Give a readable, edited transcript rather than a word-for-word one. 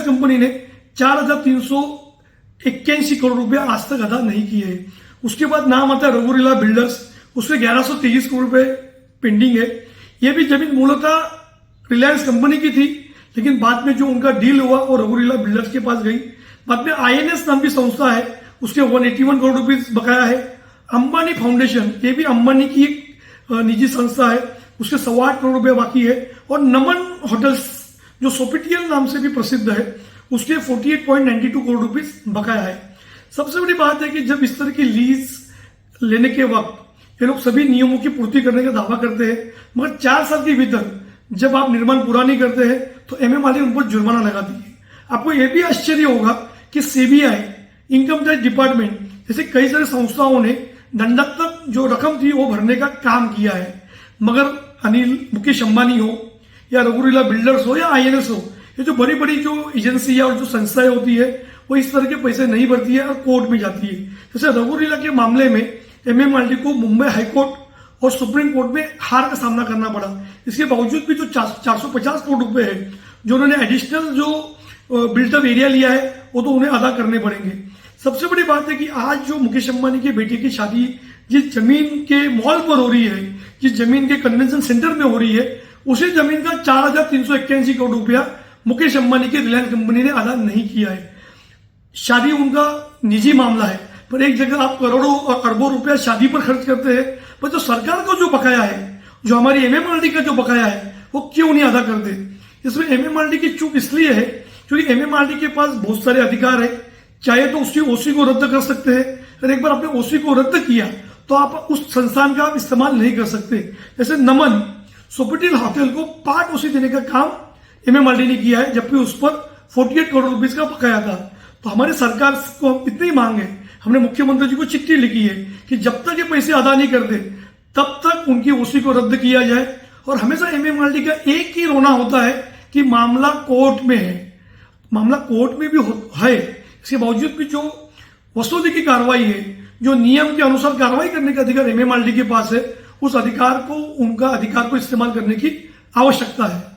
Company ने 4,381 करोड़ रुपए आज तक अदा नहीं किए हैं। उसके बाद नाम आता है रघुरीला बिल्डर्स, उसमें 1123 करोड़ रुपए पेंडिंग है। ये भी जमीन मूलतः रिलायंस कंपनी की थी, लेकिन बाद में जो उनका डील हुआ वो रघुरीला बिल्डर्स के पास गई। बाद में INS नाम की संस्था है, उसके 181 करोड़ रुपए बकाया है। अंबानी फाउंडेशन, ये भी अंबानी की एक निजी संस्था है, उसके 8.25 करोड़ रुपए बाकी है। और नमन होटल्स जो सोफिटियल नाम से भी प्रसिद्ध है, उसके 48.92 करोड़ रुपए बकाया है। सबसे बड़ी बात है कि जब इस तरह की लीज लेने के वक्त ये लोग सभी नियमों की पूर्ति करने का दावा करते हैं, मगर 4 साल के भीतर जब आप निर्माण पूरा नहीं करते हैं तो MMRDA उन पर जुर्माना लगाती है। आपको यह भी आश्चर्य होगा कि CBI, इनकम टैक्स डिपार्टमेंट जैसे कई सारी संस्थाओं ने दंडात्मक जो रकम थी वो भरने का काम किया है, मगर मुकेश अंबानी हो या रघुरीला बिल्डर्स हो या INS हो, ये जो बड़ी बड़ी जो एजेंसी और जो संस्थाएं होती है वो इस तरह के पैसे नहीं भरती है और कोर्ट में जाती है। जैसे रघुरीला के मामले में MMRDA को मुंबई हाईकोर्ट और सुप्रीम कोर्ट में हार का सामना करना पड़ा। इसके बावजूद भी जो 450 करोड़ रुपए है जो उन्होंने एडिशनल जो बिल्टअप एरिया लिया है वो तो उन्हें अदा करने पड़ेंगे। सबसे बड़ी बात है कि आज जो मुकेश अंबानी के बेटे की शादी जिस जमीन के मॉल पर हो रही है, जिस जमीन के कन्वेंशन सेंटर में हो रही है, उसी जमीन का 4,381 करोड़ रुपया मुकेश अंबानी की रिलायंस कंपनी ने अदा नहीं किया है। शादी उनका निजी मामला है, पर एक जगह आप करोड़ों और अरबों रुपया शादी पर खर्च करते हैं, पर जो सरकार का जो बकाया है, जो हमारी MMRDA का जो बकाया है, वो क्यों नहीं अदा करते। इसमें MMRDA की चूक इसलिए है क्योंकि MMRDA के पास बहुत सारे अधिकार है। चाहे तो उसकी OC को रद्द कर सकते हैं, और एक बार आपने OC को रद्द किया तो आप उस संस्थान का आप इस्तेमाल नहीं कर सकते। जैसे नमन सोफिटियल होटल को पार्ट OC देने का काम MMRDA ने किया है, जबकि उस पर 48 करोड़ रुपए का बकाया था। तो हमारी सरकार को इतनी मांग है, हमने मुख्यमंत्री जी को चिट्ठी लिखी है कि जब तक ये पैसे अदा नहीं करते तब तक उनकी OC को रद्द किया जाए। और हमेशा MMRDA का एक ही रोना होता है कि मामला कोर्ट में है। मामला कोर्ट में भी है, इसके बावजूद भी जो वसूली की कार्रवाई है, जो नियम के अनुसार कार्रवाई करने का अधिकार MMRDA के पास है, उस अधिकार को, उनका अधिकार को इस्तेमाल करने की आवश्यकता है।